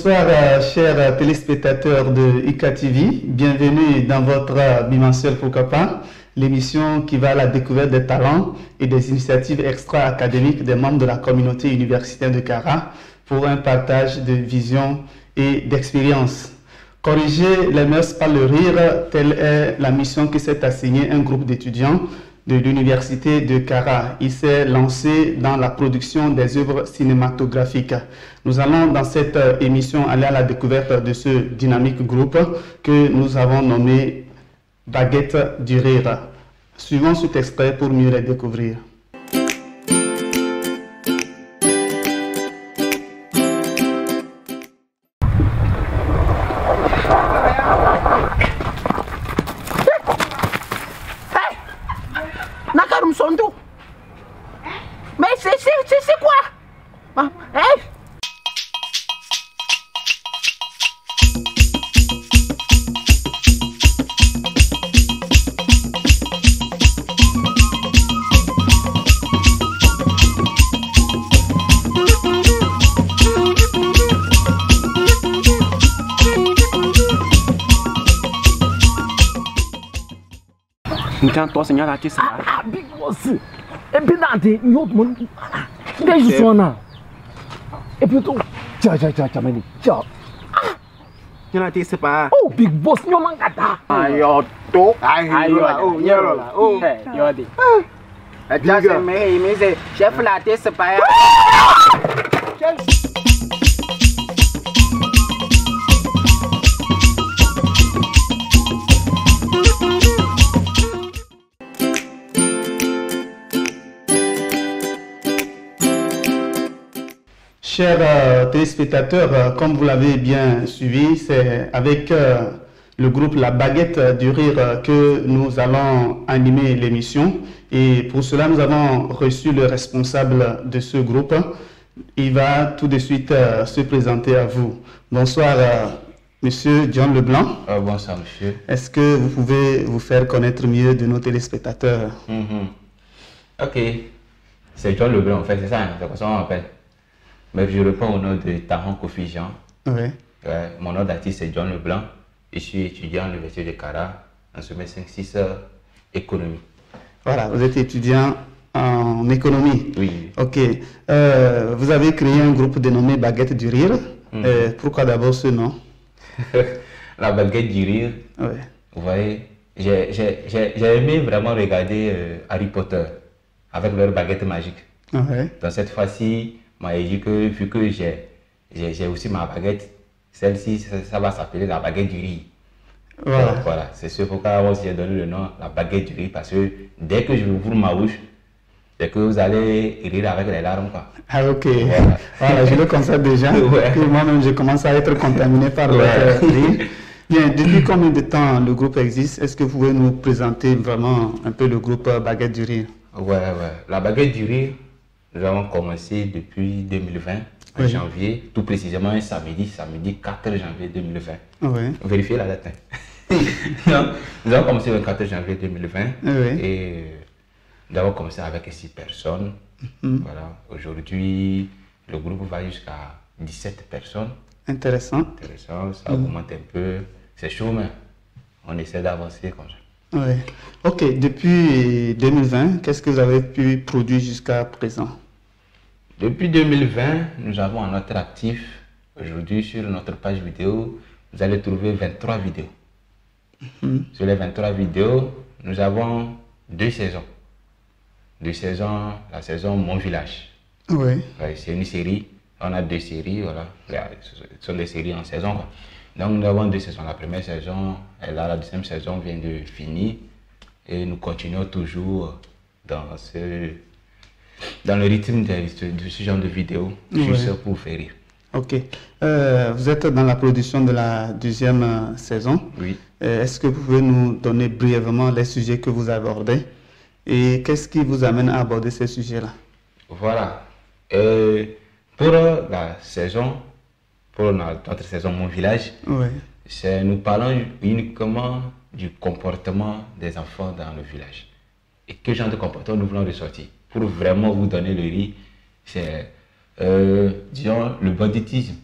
Bonsoir chers téléspectateurs de ICA TV, bienvenue dans votre bimensuel Pourquoi pas, l'émission qui va à la découverte des talents et des initiatives extra-académiques des membres de la communauté universitaire de Kara pour un partage de vision et d'expérience. Corriger les mœurs par le rire, telle est la mission que s'est assignée un groupe d'étudiants de l'université de Kara. Il s'est lancé dans la production des œuvres cinématographiques. Nous allons dans cette émission aller à la découverte de ce dynamique groupe que nous avons nommé Baguette du Rire. Suivons cet extrait pour mieux les découvrir. Mais c'est quoi? Hein? Então, tô sem ela aqui, sabe? Ah, big boss. É pedante, e outro mundo. Deixa só na. É pedante. Já, mano. Já. Ela disse para. Oh, big boss, não mangata. Ai, eu tô. Ai, eu Yodi. Já sei, me diz, chefe lá disse para. Chers téléspectateurs, comme vous l'avez bien suivi, c'est avec le groupe La Baguette du Rire que nous allons animer l'émission. Et pour cela, nous avons reçu le responsable de ce groupe. Il va tout de suite se présenter à vous. Bonsoir, Monsieur John Leblanc. Bonsoir, monsieur. Est-ce que vous pouvez vous faire connaître mieux de nos téléspectateurs? Ok, c'est John Leblanc, en fait, c'est ça, c'est comme ça qu'on m'appelle. Mais je réponds au nom de Taron Kofi Jean. Oui. Mon nom d'artiste est John Leblanc. Je suis étudiant à l'université de Kara en semestre 5-6 économie. Voilà, vous êtes étudiant en économie. Oui. Ok. Vous avez créé un groupe dénommé Baguette du Rire. Pourquoi d'abord ce nom? La Baguette du Rire. Oui. Vous voyez, j'ai aimé vraiment regarder Harry Potter avec leur baguette magique. Ouais. Donc cette fois-ci, m'a dit que vu que j'ai aussi ma baguette, celle-ci, ça va s'appeler la baguette du riz. Voilà. Donc, voilà, c'est ce pourquoi j'ai donné le nom, la baguette du riz, parce que dès que je vais ouvrir ma bouche, c'est que vous allez rire avec les larmes, quoi. Ah ok, voilà, je le constate déjà, Ouais. que moi-même je commence à être contaminé par votre rire. Bien, depuis combien de temps le groupe existe? Est-ce que vous pouvez nous présenter vraiment un peu le groupe Baguette du Rire? Ouais, la baguette du rire, nous avons commencé depuis 2020, en janvier, tout précisément un samedi 4 janvier 2020. Oui. Vérifiez la date. Non, nous avons commencé le 4 janvier 2020 et nous avons commencé avec 6 personnes. Voilà. Aujourd'hui, le groupe va jusqu'à 17 personnes. Intéressant. Ça augmente un peu. C'est chaud, mais on essaie d'avancer comme ça. Oui. Ok, depuis 2020, qu'est-ce que vous avez pu produire jusqu'à présent? Depuis 2020, nous avons un autre actif. Aujourd'hui, sur notre page vidéo, vous allez trouver 23 vidéos. Sur les 23 vidéos, nous avons 2 saisons. 2 saisons, la saison Mon Village. Oui. C'est une série. On a 2 séries, voilà. Ce sont des séries en saison, quoi. Donc nous avons 2 saisons. La première saison est là, la deuxième saison vient de finir. Et nous continuons toujours dans le rythme de ce genre de vidéos, juste pour faire rire. Ok. Vous êtes dans la production de la deuxième saison. Oui. Est-ce que vous pouvez nous donner brièvement les sujets que vous abordez et qu'est-ce qui vous amène à aborder ces sujets-là? Voilà. Pour la saison, pour notre saison Mon Village, nous parlons uniquement du comportement des enfants dans le village. Et quel genre de comportement nous voulons ressortir? Pour vraiment vous donner le riz, c'est, disons, le banditisme.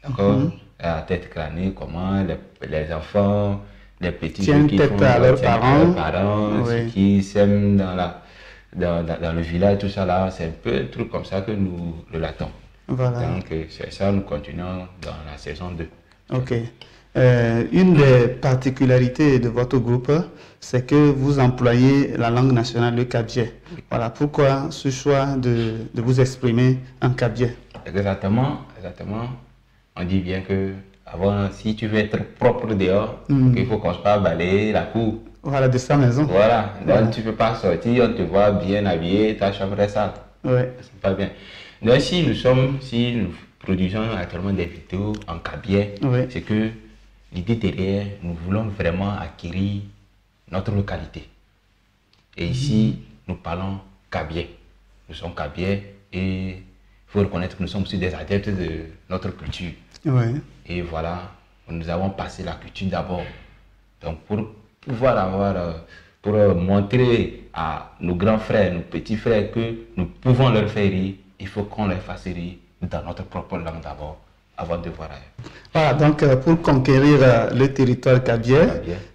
D'accord? la tête crânée, comment les enfants, les petits tiennent qui tête font à leurs leurs parents, ceux oui. qui s'aiment dans le village, tout ça là, c'est un peu un truc comme ça que nous relatons. Voilà. Donc c'est ça, nous continuons dans la saison 2. Ok. Une des particularités de votre groupe, c'est que vous employez la langue nationale, le kabye. Voilà, pourquoi ce choix de vous exprimer en kabye? Exactement, exactement. On dit bien que avant, si tu veux être propre dehors, il faut qu'on se fasse balayer la cour. Voilà, de sa maison. Voilà, donc tu ne peux pas sortir, on te voit bien habillé, ta chambre est sale. Ouais. C'est pas bien. Donc si nous produisons actuellement des vidéos en kabye, Oui. c'est que l'idée derrière, nous voulons vraiment acquérir notre localité. Et ici, nous parlons kabye. Nous sommes kabye et il faut reconnaître que nous sommes aussi des adeptes de notre culture. Ouais. Et voilà, nous avons passé la culture d'abord. Donc pour pouvoir avoir, pour montrer à nos grands frères, nos petits frères que nous pouvons leur faire rire, il faut qu'on les fasse rire dans notre propre langue d'abord, avant de voir ailleurs. Voilà, donc pour conquérir le territoire kabye,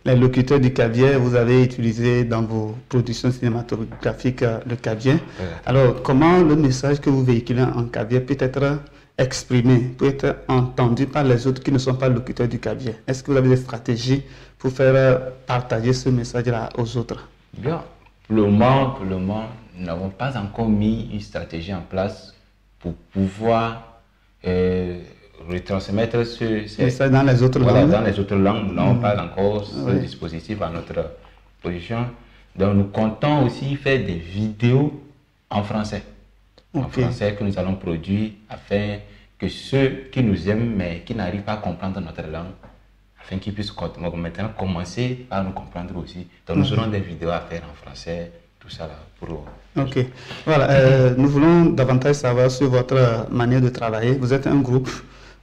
les locuteurs du kabye, vous avez utilisé dans vos productions cinématographiques le kabye. Alors, comment le message que vous véhiculez en kabye peut être exprimé, peut être entendu par les autres qui ne sont pas locuteurs du kabye? Est-ce que vous avez des stratégies pour faire partager ce message-là aux autres? Bien, pour le moment, nous n'avons pas encore mis une stratégie en place pour pouvoir retransmettre ça dans les autres voilà, langues. dans les autres langues, nous n'avons pas encore ce dispositif à notre position. Donc nous comptons aussi faire des vidéos en français. En français que nous allons produire afin que ceux qui nous aiment mais qui n'arrivent pas à comprendre notre langue, afin qu'ils puissent maintenant commencer à nous comprendre aussi. Donc nous aurons des vidéos à faire en français, tout ça là pour... Ok, voilà, nous voulons davantage savoir sur votre manière de travailler. Vous êtes un groupe,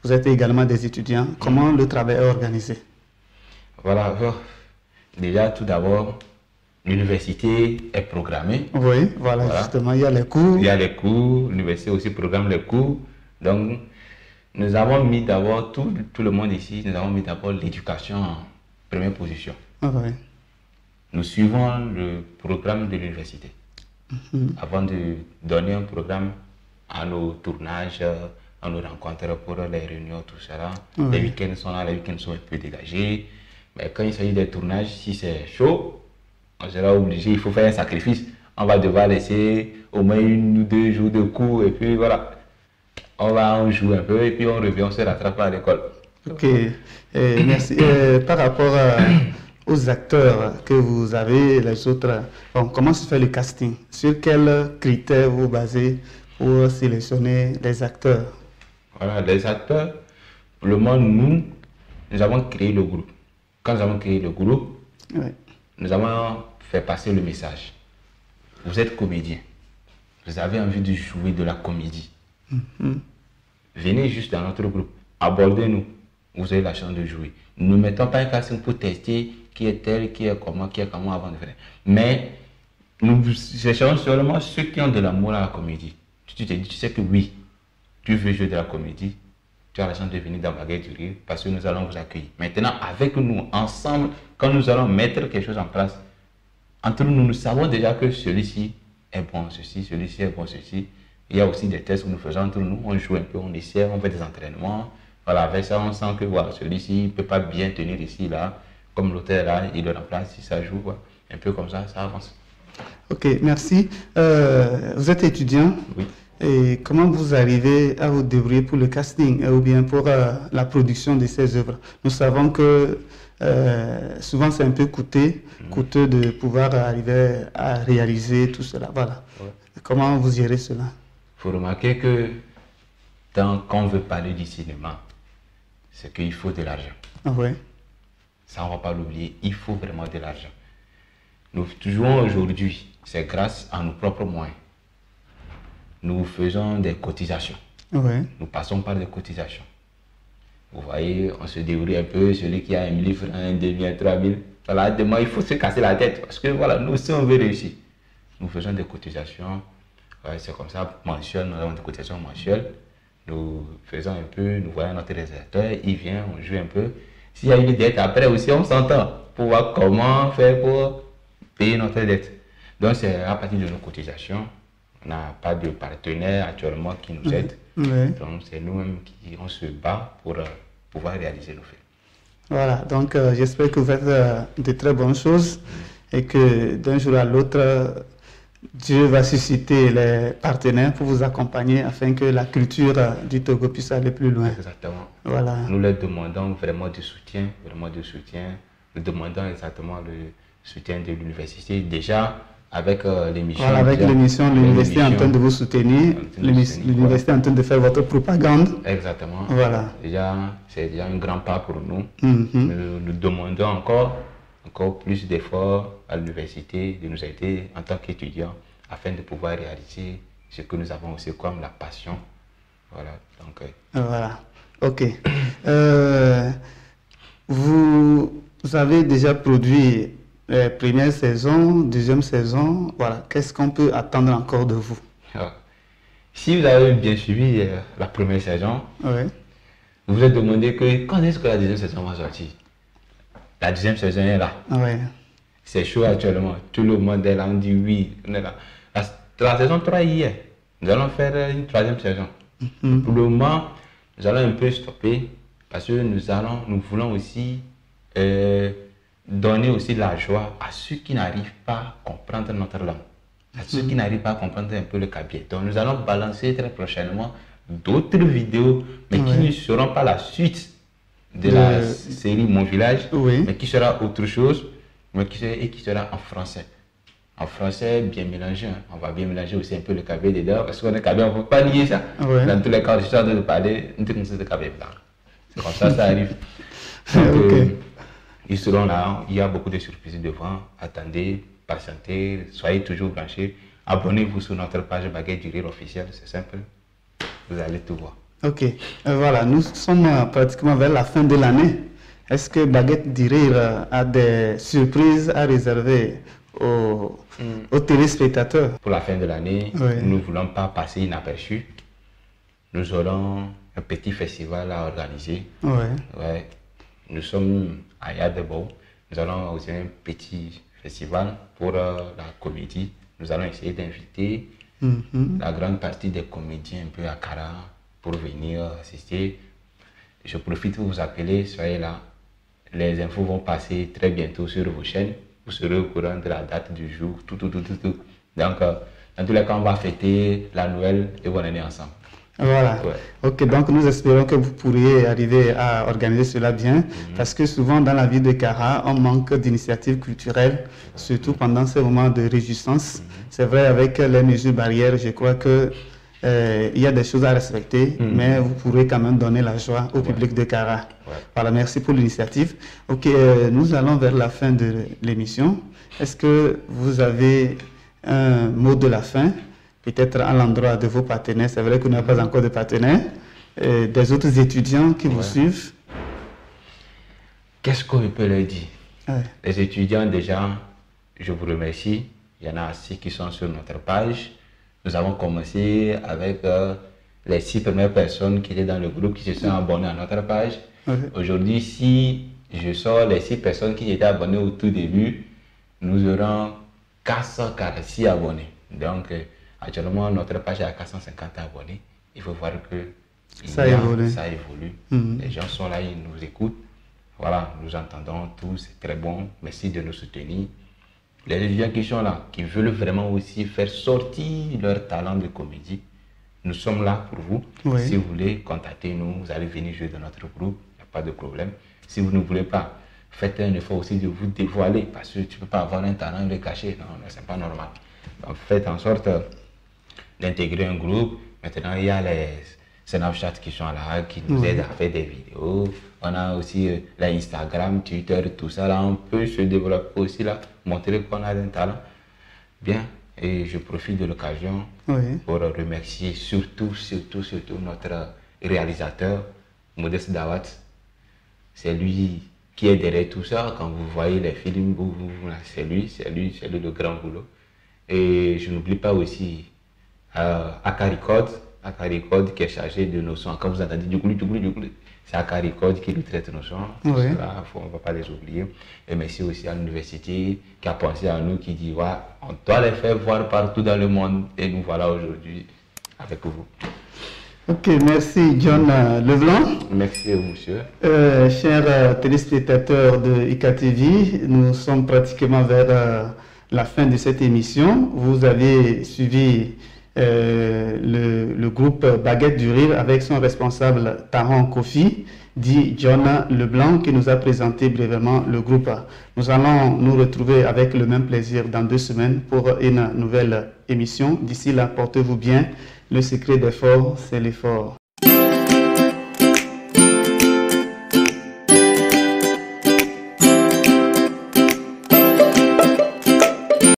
vous êtes également des étudiants. Comment le travail est organisé? Voilà, déjà tout d'abord, l'université est programmée. Oui, voilà, justement, il y a les cours. Il y a les cours, l'université aussi programme les cours. Donc, nous avons mis d'abord, tout le monde ici, nous avons mis d'abord l'éducation en première position. Oui. Nous suivons le programme de l'université. Avant de donner un programme à nos tournages, à nos rencontres pour les réunions, tout ça là. Les week-ends sont là, les week-ends sont un peu dégagés. Mais quand il s'agit des tournages, si c'est chaud, on sera obligé, il faut faire un sacrifice. On va devoir laisser au moins 1 ou 2 jours de cours et puis voilà. On va en jouer un peu et puis on revient, on se rattrape à l'école. Ok, merci. Par rapport aux acteurs que vous avez, les autres, bon, comment se fait le casting? Sur quels critères vous basez pour sélectionner les acteurs? Voilà, les acteurs, pour le moment, nous avons créé le groupe. Quand nous avons créé le groupe, nous avons fait passer le message. Vous êtes comédien. Vous avez envie de jouer de la comédie. Venez juste dans notre groupe. Abordez-nous. Vous avez la chance de jouer. Nous ne mettons pas un casting pour tester qui est tel, qui est comment avant de faire. Mais nous cherchons seulement ceux qui ont de l'amour à la comédie. Tu te dis, tu sais que oui, tu veux jouer de la comédie, tu as la chance de venir dans Baguette du Rire parce que nous allons vous accueillir. Maintenant, avec nous, ensemble, quand nous allons mettre quelque chose en place, entre nous, nous savons déjà que celui-ci est bon ceci, celui-ci est bon ceci. Il y a aussi des tests que nous faisons entre nous, on joue un peu, on essaie, on fait des entraînements. Voilà, avec ça, on sent que voilà, celui-ci ne peut pas bien tenir ici, là, comme l'auteur là, il le remplace, si ça joue, voilà. Un peu comme ça avance. Ok, merci. Vous êtes étudiant. Oui. Et comment vous arrivez à vous débrouiller pour le casting ou bien pour la production de ces œuvres? Nous savons que souvent c'est un peu coûteux de pouvoir arriver à réaliser tout cela. Voilà. Comment vous gérez cela? Il faut remarquer que quand on veut parler du cinéma, c'est qu'il faut de l'argent. Oui. Ça, on ne va pas l'oublier, il faut vraiment de l'argent. Nous jouons aujourd'hui, c'est grâce à nos propres moyens. Nous faisons des cotisations. Oui. Nous passons par des cotisations. Vous voyez, on se débrouille un peu, celui qui a 1 000 francs, 1 2 3 000. Voilà, demain, il faut se casser la tête parce que voilà, nous aussi, on veut réussir. Nous faisons des cotisations, ouais, c'est comme ça, mensuelles, nous avons des cotisations mensuelles. nous faisons un peu, nous voyons notre réalisateur, il vient, on joue un peu. S'il y a une dette, après aussi, on s'entend pour voir comment faire pour payer notre dette. Donc, c'est à partir de nos cotisations. On n'a pas de partenaire actuellement qui nous aide. Donc, c'est nous-mêmes qui on se bat pour pouvoir réaliser nos faits. Voilà, donc j'espère que vous faites de très bonnes choses et que d'un jour à l'autre, Dieu va susciter les partenaires pour vous accompagner afin que la culture du Togo puisse aller plus loin. Exactement. Voilà. Nous leur demandons vraiment du soutien, Nous demandons exactement le soutien de l'université. Déjà, avec l'émission. Voilà, avec l'émission, l'université est en train de vous soutenir. L'université est en train de faire votre propagande. Exactement. Voilà. Déjà, c'est déjà un grand pas pour nous. Nous demandons encore plus d'efforts à l'université de nous aider en tant qu'étudiants afin de pouvoir réaliser ce que nous avons aussi comme la passion. Voilà. Donc, voilà. Ok. Vous avez déjà produit première saison, deuxième saison. Voilà. Qu'est-ce qu'on peut attendre encore de vous? Si vous avez bien suivi la première saison, vous vous êtes demandé que quand est-ce que la deuxième saison va sortir? La deuxième saison est là. C'est chaud actuellement. Tout le monde est là, on dit oui, on est là. La saison 3 hier, nous allons faire une troisième saison. Pour le moment, nous allons un peu stopper parce que nous voulons aussi donner aussi la joie à ceux qui n'arrivent pas à comprendre notre langue, à ceux qui n'arrivent pas à comprendre un peu le kabylie. Donc nous allons balancer très prochainement d'autres vidéos, mais qui ne seront pas la suite de la série Mon Village, mais qui sera autre chose, mais qui sera en français. En français, bien mélangé. On va bien mélanger aussi un peu le kabylie dedans, parce qu'on est kabylie, on ne peut pas nier ça. Dans tous les cas, je suis en train de parler, on dit que c'est de kabylie blanc. C'est comme ça, ça arrive. Donc, ils seront là, il y a beaucoup de surprises devant. Attendez, patientez, soyez toujours branchés. Abonnez-vous sur notre page Baguette du Rire officielle, c'est simple. Vous allez tout voir. Ok, voilà, nous sommes pratiquement vers la fin de l'année. Est-ce que Baguette du Rire a des surprises à réserver aux téléspectateurs? Pour la fin de l'année, nous ne voulons pas passer inaperçus. Nous aurons un petit festival à organiser. Nous sommes à Yadebo. Nous allons aussi un petit festival pour la comédie. Nous allons essayer d'inviter la grande partie des comédiens un peu à Kara pour venir assister. Je profite pour vous appeler, soyez là. Les infos vont passer très bientôt sur vos chaînes. Vous serez au courant de la date du jour, tout. Donc, dans tous les cas, on va fêter la Noël et bonne année ensemble. Voilà. Ok, donc nous espérons que vous pourriez arriver à organiser cela bien, parce que souvent dans la ville de Kara, on manque d'initiatives culturelles, surtout pendant ces moments de réjouissance. C'est vrai, avec les mesures barrières, je crois que il y a des choses à respecter, mais vous pourrez quand même donner la joie au public de Kara. Voilà, merci pour l'initiative. Ok, nous allons vers la fin de l'émission. Est-ce que vous avez un mot de la fin? Peut-être à l'endroit de vos partenaires, c'est vrai qu'on n'a pas encore de partenaires, des autres étudiants qui vous suivent. Qu'est-ce qu'on peut leur dire? Les étudiants, déjà, je vous remercie. Il y en a 6 qui sont sur notre page. Nous avons commencé avec les 6 premières personnes qui étaient dans le groupe qui se sont abonnées à notre page. Aujourd'hui, si je sors les 6 personnes qui étaient abonnées au tout début, nous aurons 446 abonnés. Donc, actuellement, notre page est à 450 abonnés. Il faut voir que ça évolue. Les gens sont là, ils nous écoutent. Voilà, nous entendons tous, c'est très bon. Merci de nous soutenir. Les étudiants qui sont là, qui veulent vraiment aussi faire sortir leur talent de comédie, nous sommes là pour vous. Si vous voulez, contactez-nous, vous allez venir jouer dans notre groupe, il n'y a pas de problème. Si vous ne voulez pas, faites un effort aussi de vous dévoiler, parce que tu ne peux pas avoir un talent et le cacher. Non, ce n'est pas normal. Donc, faites en sorte d'intégrer un groupe. Maintenant, il y a les Snapchat qui sont là, qui nous aident à faire des vidéos. On a aussi l'Instagram, Twitter, tout ça. Là, on peut se développer aussi là, montrer qu'on a un talent. Bien, et je profite de l'occasion pour remercier surtout notre réalisateur, Modeste Dawat. C'est lui qui est derrière tout ça. Quand vous voyez les films, c'est lui le grand boulot. Et je n'oublie pas aussi Aka Records, Acaricode qui est chargé de nos sons. Quand vous entendez du coulis, c'est Acaricode qui nous traite nos sons. Oui. Cela, on ne va pas les oublier. Et merci aussi à l'université qui a pensé à nous, qui dit on doit les faire voir partout dans le monde. Et nous voilà aujourd'hui avec vous. Ok, merci John Leblanc. Merci monsieur. Chers téléspectateurs de IKTV, nous sommes pratiquement vers la fin de cette émission. Vous avez suivi le groupe Baguette du Rire avec son responsable Taron Kofi, dit John Leblanc, qui nous a présenté brièvement le groupe. Nous allons nous retrouver avec le même plaisir dans 2 semaines pour une nouvelle émission. D'ici là, portez-vous bien. Le secret d'effort, c'est l'effort.